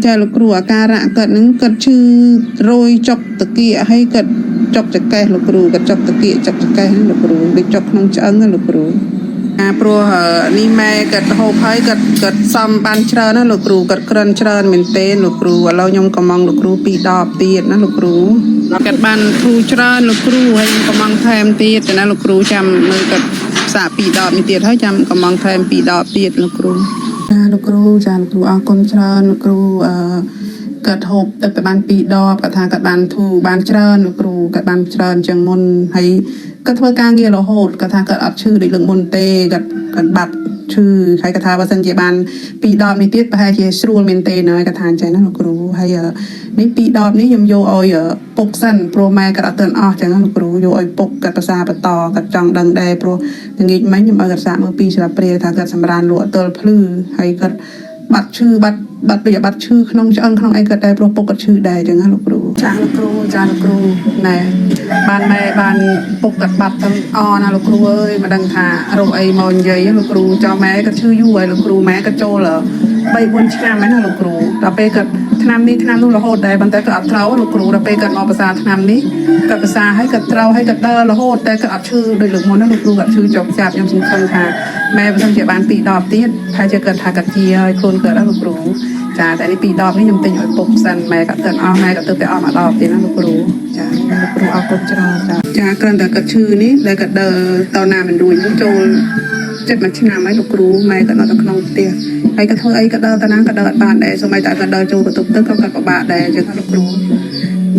ចាលោកគ្រូអាការៈគាត់នឹងគាត់ឈឺរយចុកតកៀហើយគាត់ចុកចកេះលោកគ្រូគាត់ចុកតកៀចុកចកេះលោកគ្រូដូចចុកក្នុងឆ្អឹងណាលោកគ្រូព្រោះនេះម៉ែគាត់ហូបហើយគាត់សំបានច្រើនណាលោកគ្រូគាត់ក្រិនច្រើនមែនទេលោកគ្រូឥឡូវខ្ញុំកំងលោកគ្រូ2 ដបទៀតណាលោកគ្រូគាត់បានធូរច្រើនលោកគ្រូហើយកំងថែមទៀតណាលោកគ្រូចាំមើលគាត់សាក2 ដបនេះទៀតហើយចាំកំងថែម2 ដបទៀតលោកគ្រូលោកគ្រូចាលោកគ្រូអរគុណច្រើនលោកគ្រូគាត់ហូបទឹកបាន2 ដបគាត់ថាគាត់បានធូរបានច្រើនលោកគ្រូគាត់បានច្រើនជាងមុនហើយគាត់ធ្វើការងាររហូតគាត់ថាគាត់អត់ឈឺដូចលើកមុនទេគាត់បាត់ឈឺហើយគាត់ថាបើសិនជាបាន2 ដបនេះទៀតប្រហែលជាស្រួលមែនទេណាគាត់ថាអញ្ចឹងណាលោកគ្រូហើយនេះ2 ដបនេះខ្ញុំយកឲ្យពុកសិនព្រោះម៉ែគាត់អត់ទាន់អស់អញ្ចឹងណាលោកគ្រូយកឲ្យពុកគាត់ភាសាបន្តគាត់ចង់ដឹងដែរព្រោះល្ងាចមិញខ្ញុំឲ្យគាត់សាកមើល2 ស្លាបព្រាថាគាត់សម្រានលក់ទល់ភ្លឺហើយគាត់បាត់ឈឺបាត់ដូចបាត់ឈឺក្នុងឆ្អឹងក្នុងអីគាត់ដែរព្រោះពុកគាត់ឈឺដែរអញ្ចឹងណាលោកគ្រូចាលោកគ្រូណែបានម៉ែបានពុកគាត់បាត់ទាំងអណាលោកគ្រូអើយមិនដឹងថារោគអីមកនិយាយលោកគ្រូចោលម៉ែគាត់ឈឺយូរហើយលោកគ្រូម៉ែគាត់ចូល3-4 ឆ្នាំហើយណាលោកគ្រូដល់ពេលគាត់ឆ្នាំនេះឆ្នាំនោះរហូតដែរប៉ុន្តែគាត់អត់ត្រូវលោកគ្រូដល់ពេលគាត់មកភាសាឆ្នាំនេះគាត់ភាសាឲ្យគាត់ត្រូវឲ្យគាត់ដើររហូតតែគាត់អត់ឈឺដូចលើកមុនណាលោកគ្រូគាត់ឈឺចុកចាប់ខ្ញុំសង្ឃឹមថាម៉ែបើសិនជាបាន2 ដបទៀតហើយជាគាត់ថាគាត់ជាឲ្យខ្លួនគាត់ណាលោកគ្រូចាតែនេះ2 ដបនេះខ្ញុំទិញឲ្យពុកសិនម៉ែគាត់ទៅអស់ម៉ែគាត់ទៅតែអស់1 ដបទៀតណាលោកគ្រូចាលោកគ្រូអរគុណច្រើនចាគ្រាន់តែគាត់ឈឺនេះដែលគាត់ដើរតណាមិនរួចចូល7 ឆ្នាំហើយលោកគ្រូម៉ែគាត់នៅក្នុងផ្ទះហើយគាត់ធ្វើអីគាត់ដើរតាណាគាត់ដើរអត់បានដែរសូម្បីតែគាត់ដើរចូលបន្ទប់ទឹកក៏គាត់ពិបាកដែរចឹងលោកគ្រូ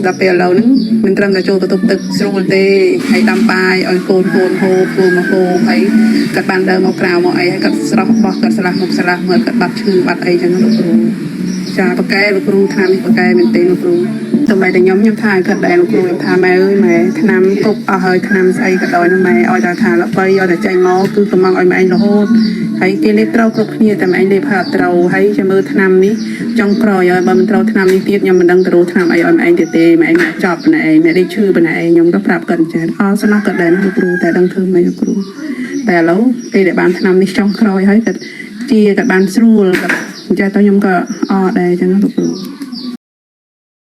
ដល់ពេលឥឡូវហ្នឹងមិនត្រឹមតែចូលបន្ទប់ទឹកស្រួលទេហើយដាំបាយឲ្យកូនហូបគូមកហូបហើយគាត់បានដើរមកក្រៅមកអីហើយគាត់ស្រស់បោះគាត់ឆ្លាស់មុខឆ្លាស់មើលគាត់បាត់ឈឺបាត់អីចឹងលោកគ្រូចាប៉កែលោកគ្រូថានេះប៉កែមែនទេលោកគ្រូតែខ្ញុំថាគាត់ដែរលោកគ្រូខ្ញុំថាម៉ែអើយម៉ែឆ្នាំគ្រប់អស់ហើយឆ្នាំស្អីក៏ដោយណាម៉ែឲ្យតែថាល្បីឲ្យតែចេញមកគឺកំងឲ្យម៉ែឯងរហូតហើយគេលេបត្រូវគ្រប់គ្នាតែម៉ែឯងលេបហាត់ត្រូវហើយចាំមើលឆ្នាំនេះចង់ក្រោយឲ្យបើមិនត្រូវឆ្នាំនេះទៀតខ្ញុំមិនដឹងទៅរੂឆ្នាំអីឲ្យម៉ែឯងទៀតទេម៉ែឯងចប់ណែឯងម៉ែដេកឈឺប៉ុណ្ណែឯងខ្ញុំក៏ប្រាប់គាត់ចេះអស់ស្នោះគាត់ដែរលោកគ្រូតែដឹងធ្វើម៉េចលោកគ្រូតែឥឡូវពេលដែលបានឆ្នាំនេះចង់ក្រោយហើយគាត់ជាគាត់បានស្រួលគាត់ចេះទៅខ្ញុំក៏អរដែរចឹងលោកគ្រូ